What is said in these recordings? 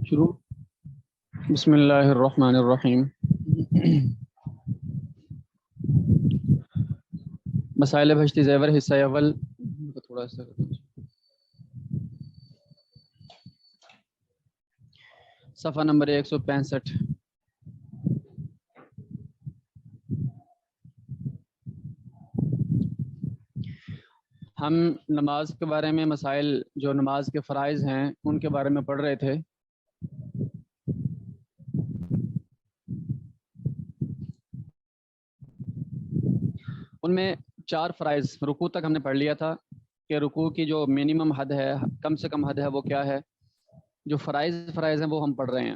شروع بسم اللہ الرحمن الرحیم۔ مسائل بھشتی زیور حصہ اول تھوڑا سا صفحہ نمبر 165۔ ہم نماز کے بارے میں مسائل جو نماز کے فرائض ہیں ان کے بارے میں پڑھ رہے تھے۔ ان میں 4 فرائض رکوع تک ہم نے پڑھ لیا تھا کہ رکوع کی جو منیمم حد ہے، کم سے کم حد ہے، وہ کیا ہے۔ جو فرائض ہیں وہ ہم پڑھ رہے ہیں۔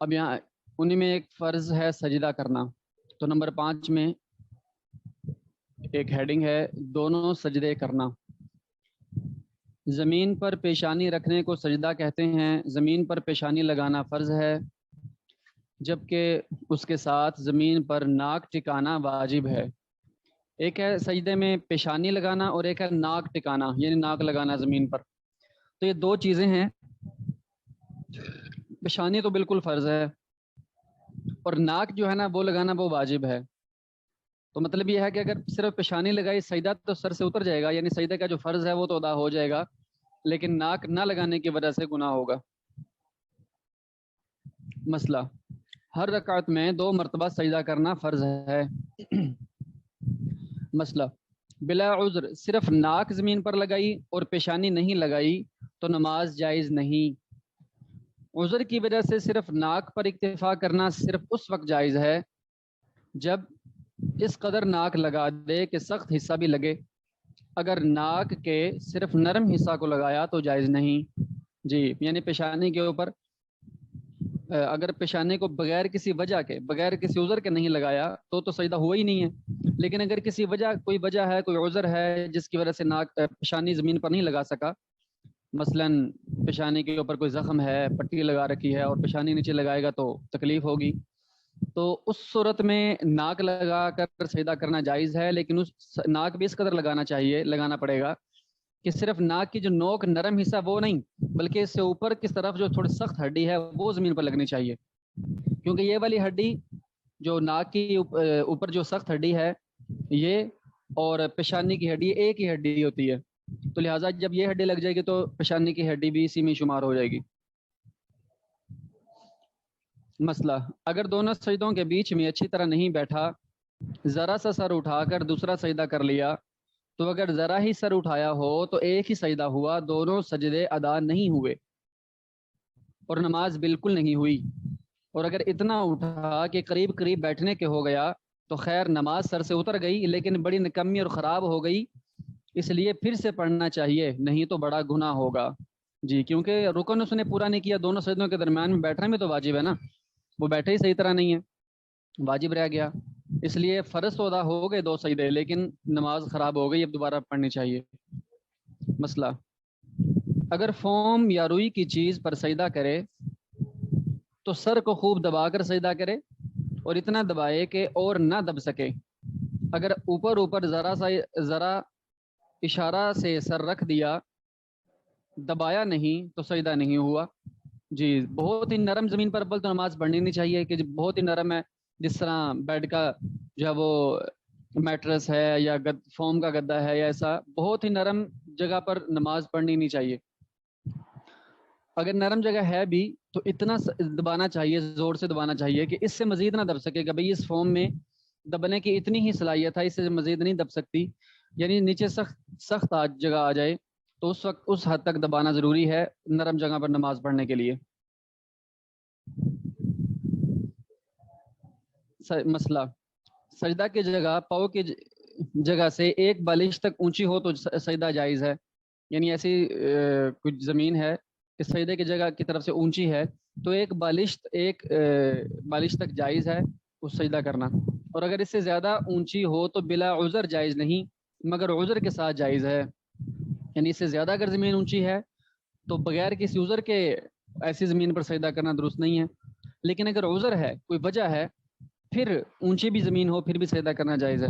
اب یہاں انہیں میں ایک فرض ہے سجدہ کرنا، تو نمبر 5 میں ایک ہیڈنگ ہے دونوں سجدے کرنا۔ زمین پر پیشانی رکھنے کو سجدہ کہتے ہیں۔ زمین پر پیشانی لگانا فرض ہے، جبکہ اس کے ساتھ زمین پر ناک ٹکانا واجب ہے۔ ایک ہے سجدے میں پیشانی لگانا اور ایک ہے ناک ٹکانا، یعنی ناک لگانا زمین پر۔ تو یہ 2 چیزیں ہیں۔ پیشانی تو بالکل فرض ہے اور ناک جو ہے نا وہ لگانا وہ واجب ہے۔ تو مطلب یہ ہے کہ اگر صرف پیشانی لگائی سجدہ تو سر سے اتر جائے گا، یعنی سجدہ کا جو فرض ہے وہ تو ادا ہو جائے گا، لیکن ناک نہ لگانے کی وجہ سے گناہ ہوگا۔ مسئلہ: ہر رکعت میں 2 مرتبہ سجدہ کرنا فرض ہے۔ مسئلہ: بلا عذر صرف ناک زمین پر لگائی اور پیشانی نہیں لگائی تو نماز جائز نہیں۔ عذر کی وجہ سے صرف ناک پر اکتفا کرنا صرف اس وقت جائز ہے جب اس قدر ناک لگا دے کہ سخت حصہ بھی لگے۔ اگر ناک کے صرف نرم حصہ کو لگایا تو جائز نہیں۔ جی، یعنی پیشانی کے اوپر اگر پیشانی کو بغیر کسی وجہ کے، بغیر کسی عذر کے نہیں لگایا تو سجدہ ہوا ہی نہیں ہے۔ لیکن اگر کسی وجہ، کوئی وجہ ہے، کوئی عذر ہے جس کی وجہ سے ناک پیشانی زمین پر نہیں لگا سکا، مثلا پیشانی کے اوپر کوئی زخم ہے، پٹی لگا رکھی ہے اور پیشانی نیچے لگائے گا تو تکلیف ہوگی، تو اس صورت میں ناک لگا کر سجدہ کرنا جائز ہے، لیکن اس ناک بھی اس قدر لگانا پڑے گا کہ صرف ناک کی جو نوک نرم حصہ وہ نہیں، بلکہ اس سے اوپر کس طرف جو تھوڑی سخت ہڈی ہے وہ زمین پر لگنی چاہیے، کیونکہ یہ والی ہڈی جو ناک کی اوپر جو سخت ہڈی ہے یہ اور پیشانی کی ہڈی ایک ہی ہڈی ہوتی ہے، تو لہٰذا جب یہ ہڈی لگ جائے گی تو پیشانی کی ہڈی بھی اسی میں شمار ہو جائے گی۔ مسئلہ: اگر دونوں سجدوں کے بیچ میں اچھی طرح نہیں بیٹھا، ذرا سا سر اٹھا کر دوسرا سجدہ کر لیا، تو اگر ذرا ہی سر اٹھایا ہو تو ایک ہی سجدہ ہوا، دونوں سجدے ادا نہیں ہوئے اور نماز بالکل نہیں ہوئی۔ اور اگر اتنا اٹھا کہ قریب قریب بیٹھنے کے ہو گیا تو خیر نماز سر سے اتر گئی، لیکن بڑی نکمی اور خراب ہو گئی، اس لیے پھر سے پڑھنا چاہیے، نہیں تو بڑا گناہ ہوگا۔ جی، کیونکہ رکن اس نے پورا نہیں کیا، دونوں سجدوں کے درمیان میں بیٹھنا بھی تو واجب ہے نا، وہ بیٹھے ہی صحیح طرح نہیں ہے، واجب رہ گیا، اس لیے فرض تو ادا ہو گئے 2 سجدے، لیکن نماز خراب ہو گئی، اب دوبارہ پڑھنی چاہیے۔ مسئلہ: اگر فوم یا روئی کی چیز پر سجدہ کرے تو سر کو خوب دبا کر سجدہ کرے اور اتنا دبائے کہ اور نہ دب سکے۔ اگر اوپر ذرا اشارہ سے سر رکھ دیا، دبایا نہیں تو سجدہ نہیں ہوا۔ جی، بہت ہی نرم زمین پر تو نماز پڑھنی نہیں چاہیے کہ بہت ہی نرم ہے، جس طرح بیڈ کا جو ہے وہ میٹرس ہے یا فوم کا گدا ہے، یا ایسا بہت ہی نرم جگہ پر نماز پڑھنی نہیں چاہیے۔ اگر نرم جگہ ہے بھی تو اتنا دبانا چاہیے، زور سے دبانا چاہیے کہ اس سے مزید نہ دب سکے، کہ بھئی اس فوم میں دبنے کی اتنی ہی صلاحیت ہے، اس سے مزید نہیں دب سکتی، یعنی نیچے سخت جگہ آ جائے تو اس وقت اس حد تک دبانا ضروری ہے نرم جگہ پر نماز پڑھنے کے لیے۔ مسئلہ: سجدہ کی جگہ پاؤں کی جگہ سے 1 بالش تک اونچی ہو تو سجدہ جائز ہے، یعنی ایسی کچھ زمین ہے کہ سجدے کی جگہ کی طرف سے اونچی ہے تو 1 بالش تک جائز ہے اس سجدہ کرنا، اور اگر اس سے زیادہ اونچی ہو تو بلا عذر جائز نہیں، مگر عذر کے ساتھ جائز ہے، یعنی اس سے زیادہ اگر زمین اونچی ہے تو بغیر کسی عذر کے ایسی زمین پر سجدہ کرنا درست نہیں ہے، لیکن اگر عذر ہے، کوئی وجہ ہے، پھر اونچی بھی زمین ہو پھر بھی سجدہ کرنا جائز ہے۔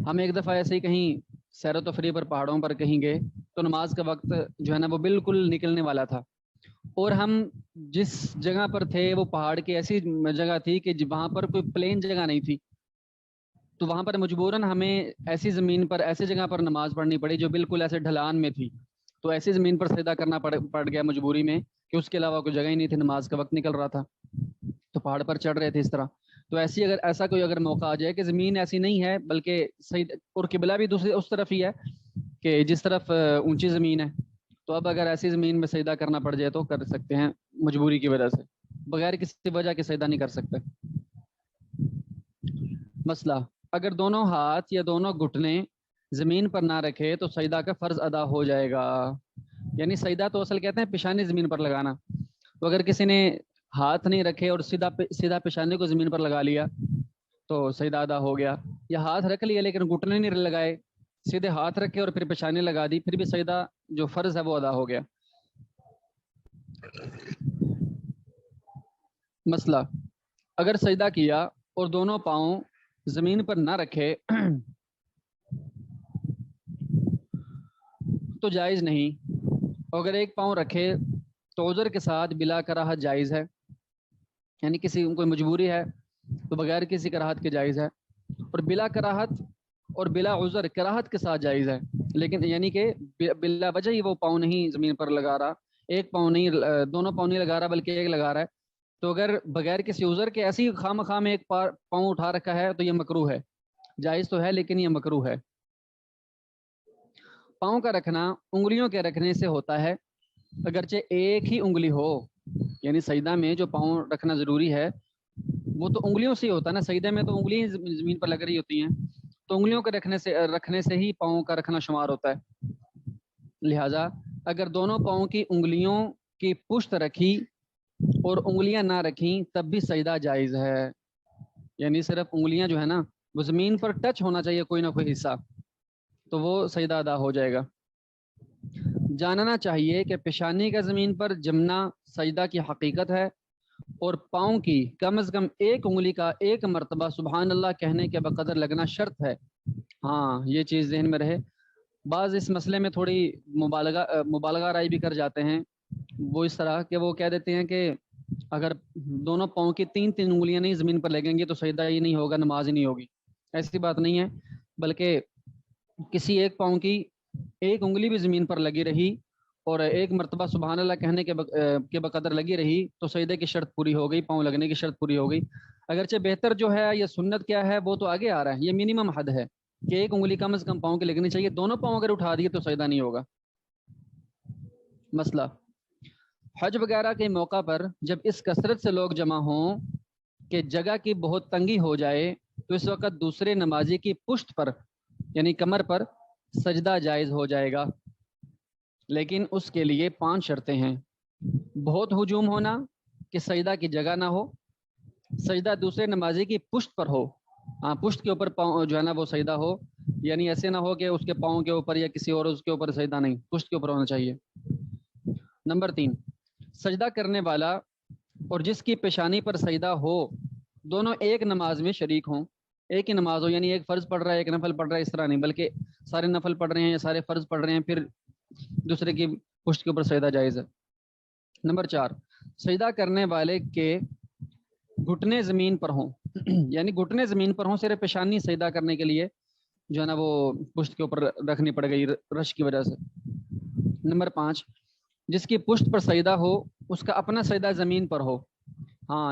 ہم ایک دفعہ ایسے ہی کہیں سیر و تفریح پر پہاڑوں پر کہیں گئے تو نماز کا وقت جو ہے نا وہ بالکل نکلنے والا تھا، اور ہم جس جگہ پر تھے وہ پہاڑ کی ایسی جگہ تھی کہ وہاں پر کوئی پلین جگہ نہیں تھی، تو وہاں پر مجبوراً ہمیں ایسی زمین پر ایسی جگہ پر نماز پڑھنی پڑی جو بالکل ایسے ڈھلان میں تھی، تو ایسی زمین پر سجدہ کرنا پڑ گیا مجبوری میں، کہ اس کے علاوہ کوئی جگہ ہی نہیں تھی، نماز کا وقت نکل رہا تھا تو پہاڑ پر چڑھ رہے تھے اس طرح۔ تو ایسا کوئی اگر موقع آ جائے کہ زمین ایسی نہیں ہے بلکہ صحیح اور قبلہ بھی دوسری اس طرف ہی ہے کہ جس طرف اونچی زمین ہے، تو اب اگر ایسی زمین میں سجدہ کرنا پڑ جائے تو کر سکتے ہیں مجبوری کی وجہ سے، بغیر کسی وجہ کے سجدہ نہیں کر سکتے۔ مسئلہ، اگر دونوں ہاتھ یا دونوں گھٹنے زمین پر نہ رکھے تو سجدہ کا فرض ادا ہو جائے گا، یعنی سجدہ تو اصل کہتے ہیں پیشانی زمین پر لگانا، تو اگر کسی نے ہاتھ نہیں رکھے اور سیدھا پیشانی کو زمین پر لگا لیا تو سجدہ ادا ہو گیا، یا ہاتھ رکھ لیا لیکن گھٹنے نہیں لگائے، سیدھے ہاتھ رکھے اور پھر پیشانی لگا دی، پھر بھی سجدہ جو فرض ہے وہ ادا ہو گیا۔ مسئلہ، اگر سجدہ کیا اور دونوں پاؤں زمین پر نہ رکھے تو جائز نہیں، اگر ایک پاؤں رکھے تو عذر کے ساتھ بلا کراہت جائز ہے، یعنی کسی کوئی مجبوری ہے تو بغیر کسی کراہت کے جائز ہے، اور بلا کراہت اور بلا عذر کراہت کے ساتھ جائز ہے، لیکن یعنی کہ بلا وجہ ہی وہ پاؤں نہیں زمین پر لگا رہا، ایک پاؤں نہیں، دونوں پاؤں نہیں لگا رہا بلکہ ایک لگا رہا ہے، تو اگر بغیر کسی عذر کے ایسی خام خواہ میں ایک پاؤں اٹھا رکھا ہے تو یہ مکروہ ہے، جائز تو ہے لیکن یہ مکروہ ہے۔ پاؤں کا رکھنا انگلیوں کے رکھنے سے ہوتا ہے، اگرچہ ایک ہی انگلی ہو، یعنی سجدہ میں جو پاؤں رکھنا ضروری ہے وہ تو انگلیوں سے ہی ہوتا ہے نا، سجدے میں تو انگلیاں زمین پر لگ رہی ہوتی ہیں، تو انگلیوں کے رکھنے سے ہی پاؤں کا رکھنا شمار ہوتا ہے، لہٰذا اگر دونوں پاؤں کی انگلیوں کی پشت رکھی اور انگلیاں نہ رکھیں تب بھی سجدہ جائز ہے، یعنی صرف انگلیاں جو ہے نا وہ زمین پر ٹچ ہونا چاہیے کوئی نہ کوئی حصہ، تو وہ سجدہ ادا ہو جائے گا۔ جاننا چاہیے کہ پیشانی کا زمین پر جمنا سجدہ کی حقیقت ہے، اور پاؤں کی کم از کم ایک انگلی کا ایک مرتبہ سبحان اللہ کہنے کے بقدر لگنا شرط ہے۔ ہاں یہ چیز ذہن میں رہے، بعض اس مسئلے میں تھوڑی مبالغہ رائے بھی کر جاتے ہیں، وہ اس طرح کہ وہ کہہ دیتے ہیں کہ اگر دونوں پاؤں کی تین انگلیاں نہیں زمین پر لگیں گی تو سجدہ ہی نہیں ہوگا، نماز ہی نہیں ہوگی، ایسی بات نہیں ہے، بلکہ کسی ایک پاؤں کی ایک انگلی بھی زمین پر لگی رہی اور ایک مرتبہ سبحان اللہ کہنے کے بقدر لگی رہی تو سجدے کی شرط پوری ہو گئی، پاؤں لگنے کی شرط پوری ہو گئی، اگرچہ بہتر جو ہے یہ سنت کیا ہے وہ تو آگے آ رہا ہے، یہ منیمم حد ہے کہ ایک انگلی کم از کم پاؤں کی لگنی چاہیے، دونوں پاؤں اگر اٹھا دیے تو سجدہ نہیں ہوگا۔ مسئلہ، حج وغیرہ کے موقع پر جب اس کثرت سے لوگ جمع ہوں کہ جگہ کی بہت تنگی ہو جائے تو اس وقت دوسرے نمازی کی پشت پر یعنی کمر پر سجدہ جائز ہو جائے گا، لیکن اس کے لیے 5 شرطیں ہیں۔ بہت ہجوم ہونا کہ سجدہ کی جگہ نہ ہو، سجدہ دوسرے نمازی کی پشت پر ہو، پشت کے اوپر پاؤں جو ہے نا وہ سجدہ ہو، یعنی ایسے نہ ہو کہ اس کے پاؤں کے اوپر یا کسی اور اس کے اوپر سجدہ نہیں، پشت کے اوپر ہونا چاہیے۔ نمبر 3، سجدہ کرنے والا اور جس کی پیشانی پر سجدہ ہو دونوں ایک نماز میں شریک ہوں، ایک ہی نماز ہو، یعنی ایک فرض پڑھ رہا ہے ایک نفل پڑھ رہا ہے، اس طرح نہیں، بلکہ سارے نفل پڑھ رہے ہیں یا سارے فرض پڑھ رہے ہیں پھر دوسرے کی پشت کے اوپر سجدہ جائز ہے۔ نمبر 4، سجدہ کرنے والے کے گھٹنے زمین پر ہوں یعنی گھٹنے زمین پر ہوں، صرف پیشانی سجدہ کرنے کے لیے جو ہے نا وہ پشت کے اوپر رکھنی پڑ گئی رش کی وجہ سے۔ نمبر 5، جس کی پشت پر سجدہ ہو اس کا اپنا سجدہ زمین پر ہو،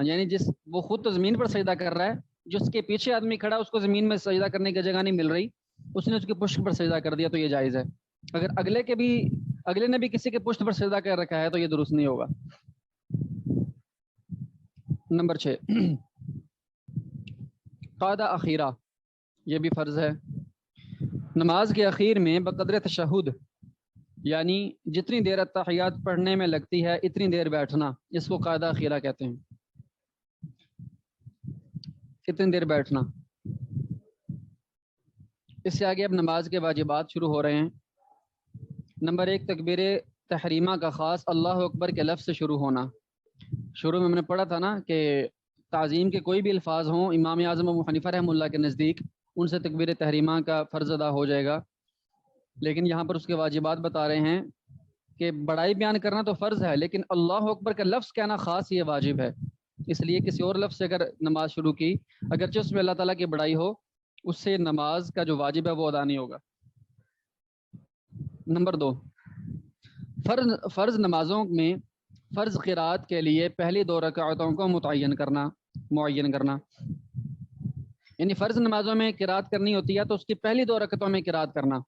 یعنی وہ خود تو زمین پر سجدہ کر رہا ہے، جس کے پیچھے آدمی کھڑا اس کو زمین میں سجدہ کرنے کی جگہ نہیں مل رہی، اس نے اس کی پشت پر سجدہ کر دیا تو یہ جائز ہے، اگر اگلے نے بھی کسی کے پشت پر سجدہ کر رکھا ہے تو یہ درست نہیں ہوگا۔ نمبر 6، قعدہ اخیرہ، یہ بھی فرض ہے، نماز کے اخیر میں بقدر تشہد یعنی جتنی دیر اتحیات پڑھنے میں لگتی ہے اتنی دیر بیٹھنا، اس کو قعدہ اخیرہ کہتے ہیں، کتنی دیر بیٹھنا۔ اس سے آگے اب نماز کے واجبات شروع ہو رہے ہیں۔ نمبر 1، تکبیر تحریمہ کا خاص اللہ اکبر کے لفظ سے شروع ہونا، شروع میں ہم نے پڑھا تھا نا کہ تعظیم کے کوئی بھی الفاظ ہوں امام اعظم ابو حنیفہ رحمہ اللہ کے نزدیک ان سے تکبیر تحریمہ کا فرض ادا ہو جائے گا، لیکن یہاں پر اس کے واجبات بتا رہے ہیں کہ بڑائی بیان کرنا تو فرض ہے، لیکن اللہ اکبر کا لفظ کہنا خاص یہ واجب ہے۔ اس لیے کسی اور لفظ سے اگر نماز شروع کی، اگرچہ اس میں اللہ تعالیٰ کی بڑائی ہو، اس سے نماز کا جو واجب ہے وہ ادا نہیں ہوگا۔ نمبر 2، فرض نمازوں میں فرض قرات کے لیے پہلی 2 رکعتوں کو معین کرنا، یعنی فرض نمازوں میں قرات کرنی ہوتی ہے تو اس کی پہلی 2 رکعتوں میں قرات کرنا،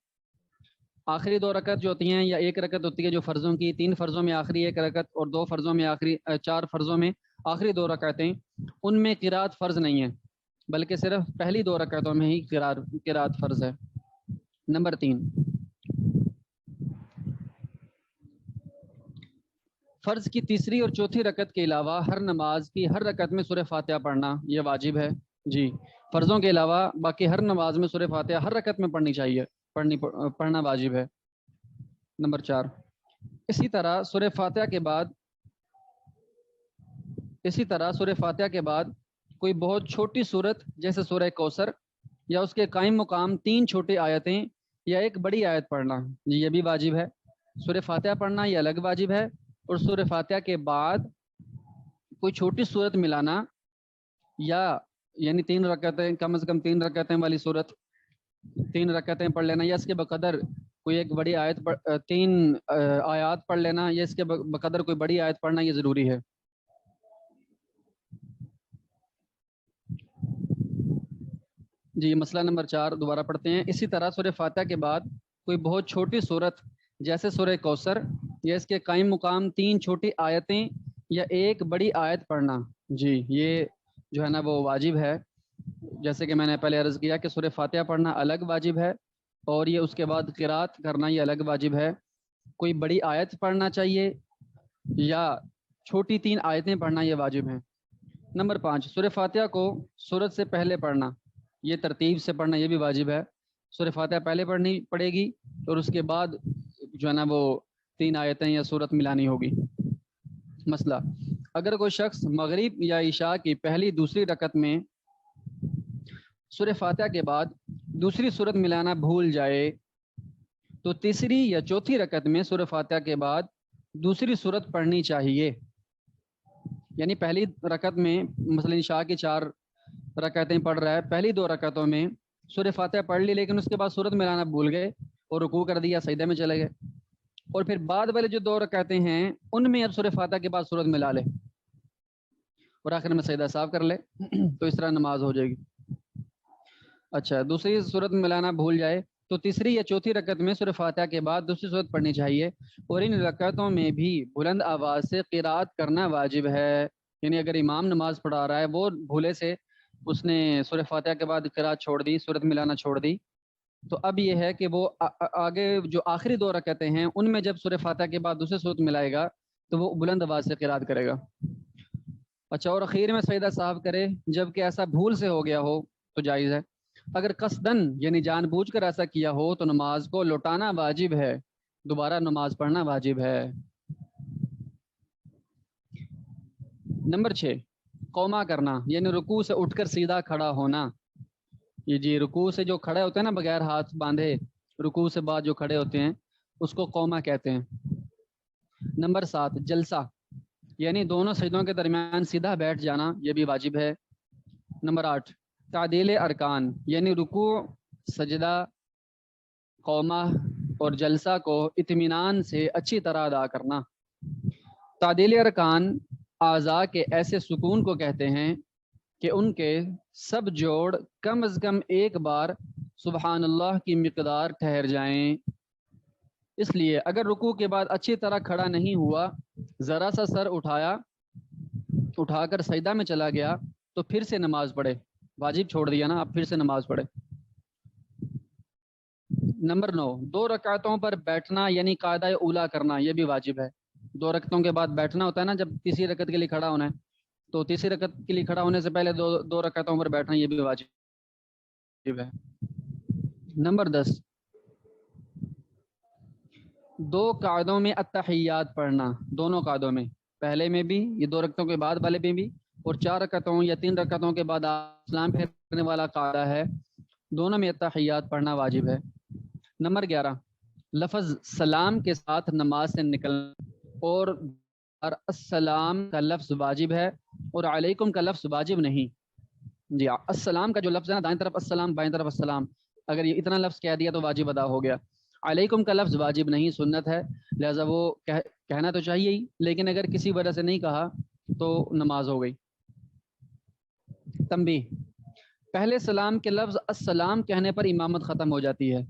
آخری 2 رکعت جو ہوتی ہیں یا 1 رکعت ہوتی ہے جو فرضوں کی، 3 فرضوں میں آخری 1 رکعت اور 2 فرضوں میں آخری 4 فرضوں میں آخری 2 رکعتیں، ان میں قرات فرض نہیں ہے، بلکہ صرف پہلی 2 رکعتوں میں ہی قرات فرض ہے۔ نمبر 3، فرض کی تیسری اور چوتھی رکعت کے علاوہ ہر نماز کی ہر رکعت میں سورہ فاتحہ پڑھنا یہ واجب ہے۔ جی، فرضوں کے علاوہ باقی ہر نماز میں سورہ فاتحہ ہر رکعت میں پڑھنی چاہیے، پڑھنا واجب ہے۔ نمبر 4، اسی طرح سورہ فاتحہ کے بعد کوئی بہت چھوٹی سورت جیسے سورہ کوثر یا اس کے قائم مقام 3 چھوٹی آیتیں یا ایک بڑی آیت پڑھنا، جی یہ بھی واجب ہے۔ سورہ فاتحہ پڑھنا یہ الگ واجب ہے، اور سورہ فاتحہ کے بعد کوئی چھوٹی سورت ملانا، یا یعنی 3 رکعتیں، کم از کم 3 رکعتیں والی سورت 3 رکعتیں پڑھ لینا، یا اس کے بقدر کوئی ایک بڑی آیت 3 آیات پڑھ لینا، یا اس کے بقدر کوئی بڑی آیت پڑھنا یہ ضروری ہے۔ جی مسئلہ نمبر 4 دوبارہ پڑھتے ہیں۔ اسی طرح سورہ فاتحہ کے بعد کوئی بہت چھوٹی سورت جیسے سورہ کوثر یا اس کے قائم مقام 3 چھوٹی آیتیں یا ایک بڑی آیت پڑھنا، جی یہ جو ہے نا وہ واجب ہے۔ جیسے کہ میں نے پہلے عرض کیا کہ سورہ فاتحہ پڑھنا الگ واجب ہے، اور یہ اس کے بعد قرات کرنا یہ الگ واجب ہے۔ کوئی بڑی آیت پڑھنا چاہیے یا چھوٹی 3 آیتیں پڑھنا یہ واجب ہیں۔ نمبر 5، سورہ فاتحہ کو سورت سے پہلے پڑھنا، یہ ترتیب سے پڑھنا یہ بھی واجب ہے۔ سورہ فاتحہ پہلے پڑھنی پڑے گی اور اس کے بعد جو ہے نا وہ 3 آیتیں یا سورت ملانی ہوگی۔ مسئلہ، اگر کوئی شخص مغرب یا عشاء کی پہلی دوسری رکعت میں سورہ فاتحہ کے بعد دوسری سورت ملانا بھول جائے تو تیسری یا چوتھی رکعت میں سورہ فاتحہ کے بعد دوسری سورت پڑھنی چاہیے۔ یعنی پہلی رکعت میں مثلا عشاء کی 4 رکعتیں پڑھ رہا ہے، پہلی 2 رکعتوں میں سورہ فاتحہ پڑھ لی، لیکن اس کے بعد سورت ملانا بھول گئے اور رکوع کر دیا، سجدے میں چلے گئے، اور پھر بعد والے جو 2 رکعتیں ہیں ان میں اب سورہ فاتحہ کے بعد سورت ملا لے اور آخر میں سجدہ صاف کر لے تو اس طرح نماز ہو جائے گی۔ اچھا، دوسری سورت ملانا بھول جائے تو تیسری یا چوتھی رکعت میں سورہ فاتحہ کے بعد دوسری سورت پڑھنی چاہیے، اور ان رکعتوں میں بھی بلند آواز سے قرات کرنا واجب ہے۔ یعنی اگر امام نماز پڑھا رہا ہے، وہ بھولے سے اس نے سورہ فاتحہ کے بعد قرات چھوڑ دی، سورت ملانا چھوڑ دی، تو اب یہ ہے کہ وہ آگے جو آخری 2 رکعتیں ہیں ان میں جب سورہ فاتحہ کے بعد دوسری سورت ملائے گا تو وہ بلند آواز سے قرات کرے گا۔ اچھا، اور اخیر میں سجدہ صاف کرے، جب کہ ایسا بھول سے ہو گیا ہو تو جائز ہے۔ اگر قصدن یعنی جان بوجھ کر ایسا کیا ہو تو نماز کو لوٹانا واجب ہے، دوبارہ نماز پڑھنا واجب ہے۔ نمبر 6، قوما کرنا یعنی رکوع سے اٹھ کر سیدھا کھڑا ہونا۔ یہ جی رکوع سے جو کھڑے ہوتے ہیں نا بغیر ہاتھ باندھے، رکوع سے بعد جو کھڑے ہوتے ہیں اس کو قوما کہتے ہیں۔ نمبر 7، جلسہ یعنی دونوں سجدوں کے درمیان سیدھا بیٹھ جانا، یہ بھی واجب ہے۔ نمبر 8، تعدیل ارکان یعنی رکوع، سجدہ، قوما اور جلسہ کو اطمینان سے اچھی طرح ادا کرنا۔ تعدیل ارکان اعضاء کے ایسے سکون کو کہتے ہیں کہ ان کے سب جوڑ کم از کم ایک بار سبحان اللہ کی مقدار ٹھہر جائیں۔ اس لیے اگر رکوع کے بعد اچھی طرح کھڑا نہیں ہوا، ذرا سا سر اٹھا کر سجدہ میں چلا گیا تو پھر سے نماز پڑھے، واجب چھوڑ دیا نا، اب پھر سے نماز پڑھے۔ نمبر 9، 2 رکعتوں پر بیٹھنا یعنی قاعدہ اولا کرنا، یہ بھی واجب ہے۔ 2 رکعتوں کے بعد بیٹھنا ہوتا ہے نا، جب تیسری رکعت کے لیے کھڑا ہونا ہے تو تیسری رکعت کے لیے کھڑا ہونے سے پہلے 2 رکعتوں پر بیٹھنا یہ بھی واجب ہے۔ نمبر 10، 2 قعدوں میں التحیات پڑھنا، دونوں قعدوں میں، پہلے میں بھی، یہ 2 رکعتوں کے بعد والے میں بھی، اور 4 رکعتوں یا 3 رکعتوں کے بعد سلام پھیرنے والا قاعدہ ہے، دونوں میں التحیات پڑھنا واجب ہے۔ نمبر 11، لفظ سلام کے ساتھ نماز سے نکلنا اور السلام کا لفظ واجب ہے اور علیکم کا لفظ واجب نہیں. جی السلام کا جو لفظ ہے نا، دائیں طرف السلام بائیں طرف السلام، اگر یہ اتنا لفظ کہہ دیا تو واجب ادا ہو گیا. علیکم کا لفظ واجب نہیں، سنت ہے، لہذا وہ کہنا تو چاہیے ہی، لیکن اگر کسی وجہ سے نہیں کہا تو نماز ہو گئی. تنبیہ: پہلے سلام کے لفظ السلام کہنے پر امامت ختم ہو جاتی ہے،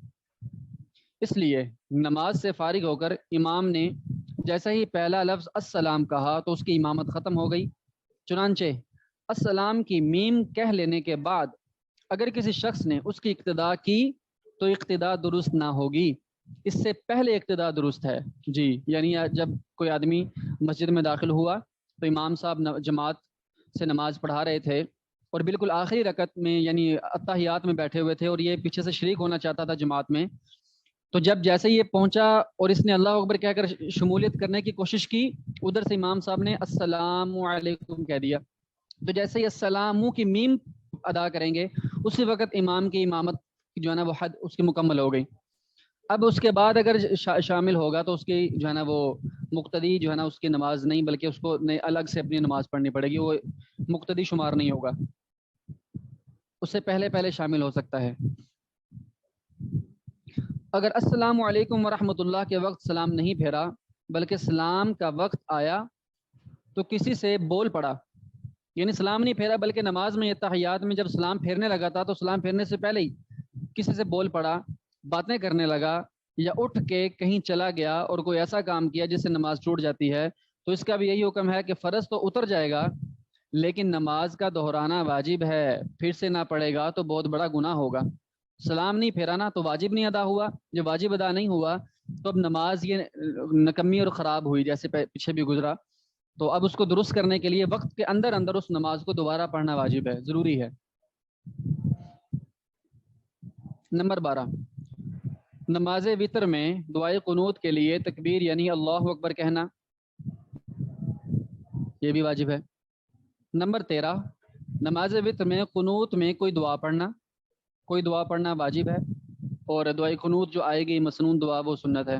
اس لیے نماز سے فارغ ہو کر امام نے جیسا ہی پہلا لفظ السلام کہا تو اس کی امامت ختم ہو گئی. چنانچہ السلام کی میم کہہ لینے کے بعد اگر کسی شخص نے اس کی اقتدا کی تو اقتدا درست نہ ہوگی، اس سے پہلے اقتدا درست ہے. جی یعنی جب کوئی آدمی مسجد میں داخل ہوا تو امام صاحب جماعت سے نماز پڑھا رہے تھے اور بالکل آخری رکعت میں یعنی اتحیات میں بیٹھے ہوئے تھے اور یہ پیچھے سے شریک ہونا چاہتا تھا جماعت میں، تو جب جیسے یہ پہنچا اور اس نے اللہ اکبر کہہ کر شمولیت کرنے کی کوشش کی، ادھر سے امام صاحب نے السلام علیکم کہہ دیا. تو جیسے ہی السلام کی میم ادا کریں گے اسی وقت امام کی امامت جو ہے نا وہ حد اس کی مکمل ہو گئی. اب اس کے بعد اگر شامل ہوگا تو اس کی جو ہے نا وہ مقتدی جو ہے نا اس کی نماز نہیں، بلکہ اس کو الگ سے اپنی نماز پڑھنی پڑے گی، وہ مقتدی شمار نہیں ہوگا، اس سے پہلے پہلے شامل ہو سکتا ہے. اگر السلام علیکم ورحمۃ اللہ کے وقت سلام نہیں پھیرا بلکہ سلام کا وقت آیا تو کسی سے بول پڑا، یعنی سلام نہیں پھیرا بلکہ نماز میں تحیات میں جب سلام پھیرنے لگا تھا تو سلام پھیرنے سے پہلے ہی کسی سے بول پڑا، باتیں کرنے لگا یا اٹھ کے کہیں چلا گیا اور کوئی ایسا کام کیا جس سے نماز ٹوٹ جاتی ہے، تو اس کا بھی یہی حکم ہے کہ فرض تو اتر جائے گا لیکن نماز کا دہرانا واجب ہے، پھر سے نہ پڑے گا تو بہت بڑا گناہ ہوگا. سلام نہیں پھیرا نا تو واجب نہیں ادا ہوا، جب واجب ادا نہیں ہوا تو اب نماز یہ نکمی اور خراب ہوئی جیسے پیچھے بھی گزرا، تو اب اس کو درست کرنے کے لیے وقت کے اندر اندر اس نماز کو دوبارہ پڑھنا واجب ہے، ضروری ہے. نمبر 12، نماز وتر میں دعائے قنوت کے لیے تکبیر یعنی اللہ اکبر کہنا، یہ بھی واجب ہے. نمبر 13، نماز وتر میں قنوت میں کوئی دعا پڑھنا واجب ہے اور دعائے قنوت جو آئے گی مسنون دعا وہ سنت ہے.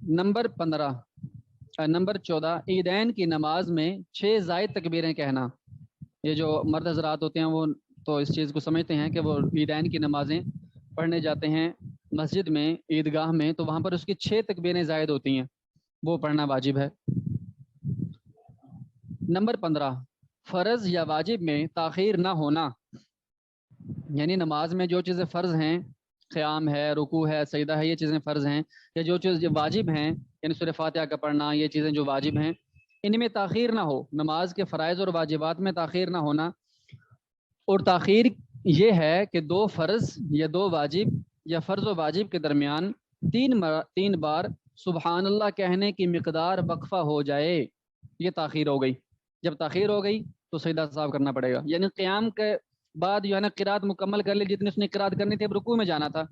نمبر 14، عیدین کی نماز میں 6 زائد تکبیریں کہنا. یہ جو مرد حضرات ہوتے ہیں وہ تو اس چیز کو سمجھتے ہیں کہ وہ عیدین کی نمازیں پڑھنے جاتے ہیں مسجد میں عیدگاہ میں تو وہاں پر اس کی 6 تکبیریں زائد ہوتی ہیں، وہ پڑھنا واجب ہے. نمبر 15، فرض یا واجب میں تاخیر نہ ہونا، یعنی نماز میں جو چیزیں فرض ہیں، قیام ہے، رکوع ہے، سجدہ ہے، یہ چیزیں فرض ہیں، یا جو چیز واجب ہیں یعنی سورہ فاتحہ کا پڑھنا، یہ چیزیں جو واجب ہیں ان میں تاخیر نہ ہو. نماز کے فرائض اور واجبات میں تاخیر نہ ہونا، اور تاخیر یہ ہے کہ 2 فرض یا 2 واجب یا فرض و واجب کے درمیان 3 بار سبحان اللہ کہنے کی مقدار وقفہ ہو جائے، یہ تاخیر ہو گئی. جب تاخیر ہو گئی تو سجدہ صاحب کرنا پڑے گا، یعنی قیام کے بعد جو ہے نا قرات مکمل کر لی جتنی اس نے قرات کرنی تھی، اب رکوع میں جانا تھا،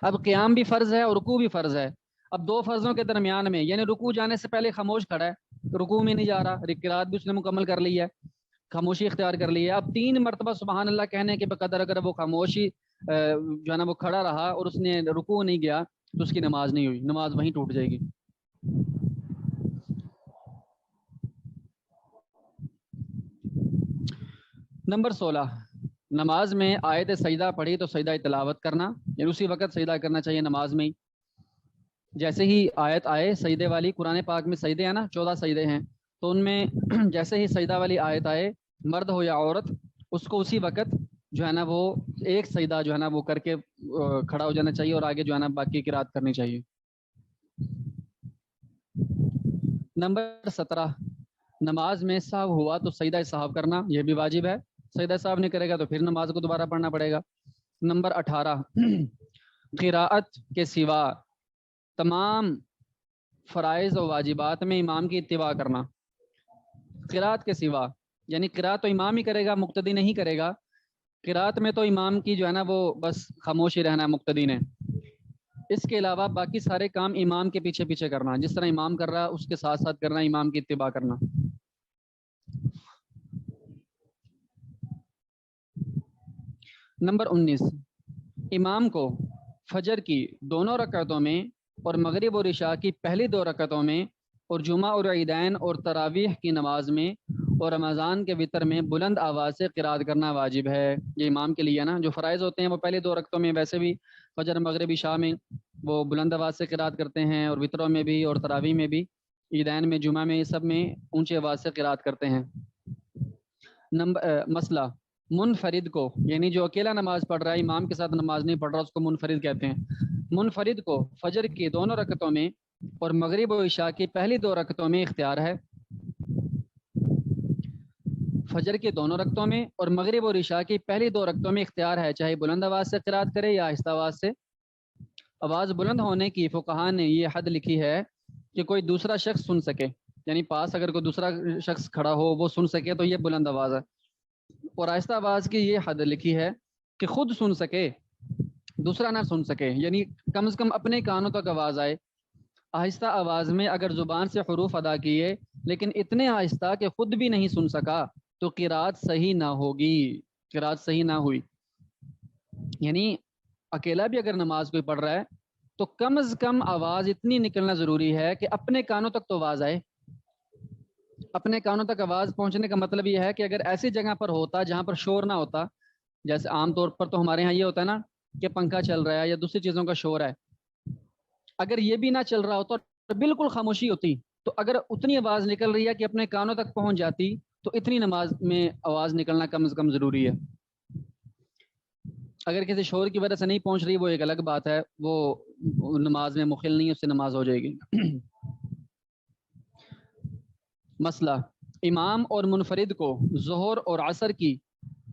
اب قیام بھی فرض ہے اور رکوع بھی فرض ہے. اب 2 فرضوں کے درمیان میں یعنی رکوع جانے سے پہلے خاموش کھڑا ہے، رکوع میں نہیں جا رہا، قرات بھی اس نے مکمل کر لی ہے، خاموشی اختیار کر لی ہے. اب 3 مرتبہ سبحان اللہ کہنے کے بقدر اگر وہ خاموشی جو ہے نا وہ کھڑا رہا اور اس نے رکوع نہیں گیا تو اس کی نماز نہیں ہوئی، نماز وہیں ٹوٹ جائے گی. نمبر 16، نماز میں آیت سجدہ پڑھی تو سجدہ تلاوت کرنا، یعنی اسی وقت سجدہ کرنا چاہیے نماز میں ہی. جیسے ہی آیت آئے سجدے والی، قرآن پاک میں سجدے ہیں نا 14 سجدے ہیں، تو ان میں جیسے ہی سجدہ والی آیت آئے مرد ہو یا عورت اس کو اسی وقت جو ہے نا وہ ایک سجدہ جو ہے نا وہ کر کے کھڑا ہو جانا چاہیے اور آگے جو ہے نا باقی قرات کرنی چاہیے. نمبر 17، نماز میں سہو ہوا تو سجدہ سہو کرنا، یہ بھی واجب ہے، سجدہ سہو نہیں کرے گا تو پھر نماز کو دوبارہ پڑھنا پڑے گا. نمبر 18، قراءت کے سوا تمام فرائض و واجبات میں امام کی اتباع کرنا. قراءت کے سوا یعنی قراءت تو امام ہی کرے گا، مقتدی نہیں کرے گا. قراءت میں تو امام کی جو ہے نا وہ بس خاموش ہی رہنا ہے مقتدی نے، اس کے علاوہ باقی سارے کام امام کے پیچھے پیچھے کرنا، جس طرح امام کر رہا اس کے ساتھ ساتھ کرنا، امام کی اتباع کرنا. نمبر 19، امام کو فجر کی دونوں رکعتوں میں اور مغرب اور عشاء کی پہلی 2 رکعتوں میں اور جمعہ اور عیدین اور تراویح کی نماز میں اور رمضان کے وطر میں بلند آواز سے قرات کرنا واجب ہے۔ یہ امام کے لیے نا، جو فرائض ہوتے ہیں وہ پہلے 2 رکعتوں میں ویسے بھی فجر مغرب عشاء میں وہ بلند آواز سے قرات کرتے ہیں، اور وطروں میں بھی اور تراویح میں بھی، عیدین میں، جمعہ میں، سب میں اونچی آواز سے قرات کرتے ہیں۔ مسئلہ منفرد کو، یعنی جو اکیلا نماز پڑھ رہا ہے، امام کے ساتھ نماز نہیں پڑھ رہا، اس کو منفرد کہتے ہیں۔ منفرد کو فجر کی دونوں رکعتوں میں اور مغرب و عشاء کی پہلی 2 رکعتوں میں اختیار ہے۔ فجر کی دونوں رکعتوں میں اور مغرب اور عشاء کی پہلی 2 رکعتوں میں اختیار ہے، چاہے بلند آواز سے قرات کرے یا آہستہ آواز سے۔ آواز بلند ہونے کی فقہاء نے یہ حد لکھی ہے کہ کوئی دوسرا شخص سن سکے، یعنی پاس اگر کوئی دوسرا شخص کھڑا ہو وہ سن سکے تو یہ بلند آواز ہے، اور آہستہ آواز کی یہ حد لکھی ہے کہ خود سن سکے، دوسرا نہ سن سکے، یعنی کم از کم اپنے کانوں تک آواز آئے۔ آہستہ آواز میں اگر زبان سے حروف ادا کیے لیکن اتنے آہستہ کہ خود بھی نہیں سن سکا تو قرات صحیح نہ ہوگی، قرات صحیح نہ ہوئی۔ یعنی اکیلا بھی اگر نماز کوئی پڑھ رہا ہے تو کم از کم آواز اتنی نکلنا ضروری ہے کہ اپنے کانوں تک تو آواز آئے۔ اپنے کانوں تک آواز پہنچنے کا مطلب یہ ہے کہ اگر ایسی جگہ پر ہوتا جہاں پر شور نہ ہوتا، جیسے عام طور پر تو ہمارے ہاں یہ ہوتا ہے نا کہ پنکھا چل رہا ہے یا دوسری چیزوں کا شور ہے، اگر یہ بھی نہ چل رہا ہوتا تو بالکل خاموشی ہوتی، تو اگر اتنی آواز نکل رہی ہے کہ اپنے کانوں تک پہنچ جاتی تو اتنی نماز میں آواز نکلنا کم از کم ضروری ہے۔ اگر کسی شور کی وجہ سے نہیں پہنچ رہی وہ ایک الگ بات ہے، وہ نماز میں مخل نہیں، اس سے نماز ہو جائے گی۔ مسئلہ امام اور منفرد کو ظہر اور عصر کی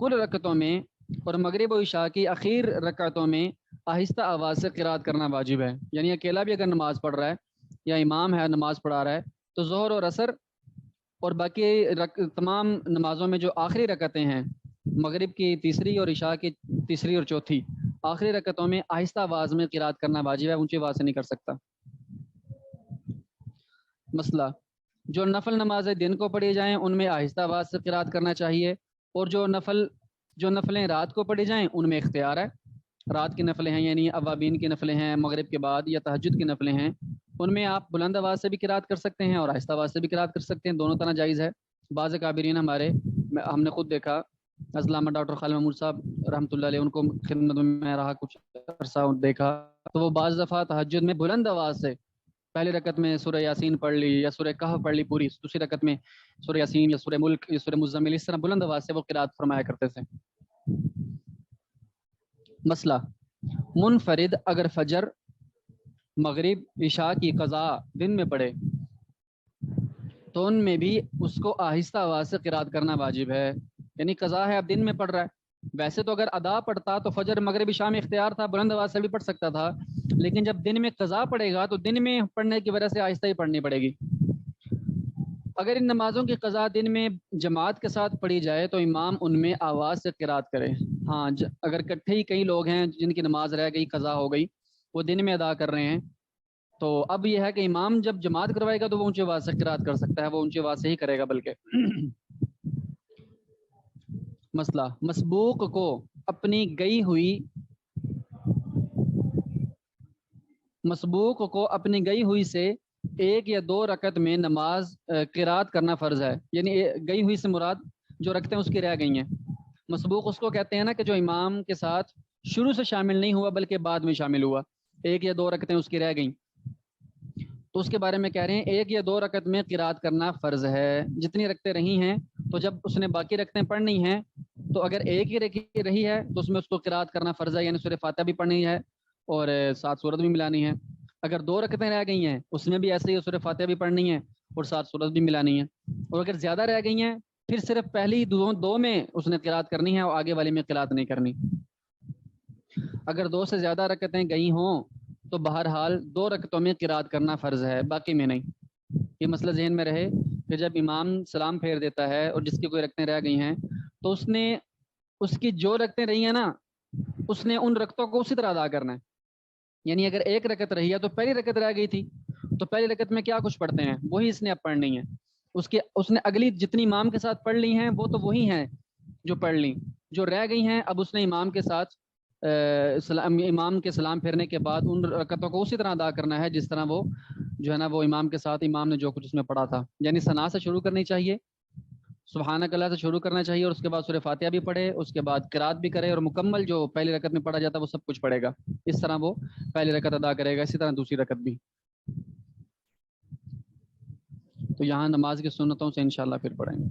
کل رکعتوں میں اور مغرب و عشاء کی اخیر رکعتوں میں آہستہ آواز سے قرات کرنا واجب ہے۔ یعنی اکیلا بھی اگر نماز پڑھ رہا ہے یا امام ہے نماز پڑھا رہا ہے تو ظہر اور عصر اور باقی تمام نمازوں میں جو آخری رکعتیں ہیں، مغرب کی تیسری اور عشاء کی تیسری اور چوتھی، آخری رکعتوں میں آہستہ آواز میں قرات کرنا واجب ہے، اونچی آواز سے نہیں کر سکتا۔ مسئلہ جو نفل نمازیں دن کو پڑھی جائیں ان میں آہستہ آواز سے قرات کرنا چاہیے، اور جو نفلیں رات کو پڑھی جائیں ان میں اختیار ہے۔ رات کی نفلیں ہیں یعنی اوابین کی نفلیں ہیں مغرب کے بعد، یا تہجد کی نفلیں ہیں، ان میں آپ بلند آواز سے بھی قرات کر سکتے ہیں اور آہستہ آواز سے بھی قرات کر سکتے ہیں، دونوں طرح جائز ہے۔ بعض کابرین ہمارے، ہم نے خود دیکھا، علامہ ڈاکٹر خالد محمود صاحب رحمۃ اللہ علیہ، ان کو خدمت میں رہا کچھ عرصہ دیکھا، تو وہ بعض دفعہ تہجد میں بلند آواز سے پہلی رکعت میں سورہ یاسین پڑھ لی یا سورہ کہف پڑھ لی پوری، دوسری رکعت میں سورہ یاسین یا سورہ ملک یا سورہ مزمل، اس طرح بلند آواز سے وہ قرات فرمایا کرتے تھے۔ مسئلہ منفرد اگر فجر، مغرب، عشاء کی قضاء دن میں پڑھے تو ان میں بھی اس کو آہستہ آواز سے قرات کرنا واجب ہے۔ یعنی قضاء ہے اب دن میں پڑھ رہا ہے، ویسے تو اگر ادا پڑھتا تو فجر مغرب عشاء میں اختیار تھا، بلند آواز سے بھی پڑھ سکتا تھا، لیکن جب دن میں قضاء پڑھے گا تو دن میں پڑھنے کی وجہ سے آہستہ ہی پڑھنی پڑے گی۔ اگر ان نمازوں کی قضاء دن میں جماعت کے ساتھ پڑھی جائے تو امام ان میں آواز سے قرات کرے۔ ہاں اگر اکٹھے ہی کئی لوگ ہیں جن کی نماز رہ گئی، قضاء ہو گئی، وہ دن میں ادا کر رہے ہیں، تو اب یہ ہے کہ امام جب جماعت کروائے گا تو وہ اونچی آواز سے قرات کر سکتا ہے، وہ اونچی آواز سے ہی کرے گا بلکہ۔ مسئلہ مسبوق کو اپنی گئی ہوئی سے 1 یا 2 رکعت میں نماز قرات کرنا فرض ہے۔ یعنی گئی ہوئی سے مراد جو رکعتیں اس کی رہ گئی ہیں، مسبوق اس کو کہتے ہیں نا کہ جو امام کے ساتھ شروع سے شامل نہیں ہوا بلکہ بعد میں شامل ہوا، 1 یا 2 رکعتیں اس کی رہ گئیں، تو اس کے بارے میں کہہ رہے ہیں 1 یا 2 رکعت میں قرات کرنا فرض ہے۔ جتنی رکعتیں رہی ہیں تو جب اس نے باقی رکعتیں پڑھنی ہیں تو اگر ایک ہی رہی ہے تو اس میں اس کو قرات کرنا فرض ہے، یعنی سورہ فاتحہ بھی پڑھنی ہے اور 7 سورت بھی ملانی ہے۔ اگر 2 رکعتیں رہ گئی ہیں اس میں بھی ایسے ہی سورہ فاتحہ بھی پڑھنی ہے اور 7 سورت بھی ملانی ہے، اور اگر زیادہ رہ گئی ہیں پھر صرف پہلی 2 میں اس نے قرات کرنی ہے اور آگے والی میں قرات نہیں کرنی۔ اگر 2 سے زیادہ رکعتیں گئی ہوں تو بہرحال 2 رکعتوں میں قرات کرنا فرض ہے، باقی میں نہیں۔ یہ مسئلہ ذہن میں رہے کہ جب امام سلام پھیر دیتا ہے اور جس کی کوئی رکعتیں رہ گئی ہیں تو اس کی جو رکعتیں رہی ہیں نا اس نے ان رکعتوں کو اسی طرح ادا کرنا ہے۔ یعنی اگر 1 رکعت رہی ہے تو پہلی رکعت رہ گئی تھی تو پہلی رکعت میں کیا کچھ پڑھتے ہیں وہی اس نے اب پڑھنی ہے، اس نے اگلی جتنی امام کے ساتھ پڑھ لی ہیں وہ تو وہی ہیں جو پڑھ لی، جو رہ گئی ہیں اب اس نے امام کے ساتھ امام کے سلام پھیرنے کے بعد ان رکعتوں کو اسی طرح ادا کرنا ہے جس طرح وہ جو ہے نا وہ امام کے ساتھ امام نے جو کچھ اس میں پڑھا تھا، یعنی ثنا سے شروع کرنی چاہیے، سبحانک اللہ سے شروع کرنا چاہیے، اور اس کے بعد سورہ فاتحہ بھی پڑھے، اس کے بعد قرات بھی کرے، اور مکمل جو پہلی رکعت میں پڑھا جاتا ہے وہ سب کچھ پڑھے گا، اس طرح وہ پہلی رکعت ادا کرے گا، اسی طرح دوسری رکعت بھی۔ تو یہاں نماز کی سنتوں سے انشاءاللہ پھر پڑھیں گے۔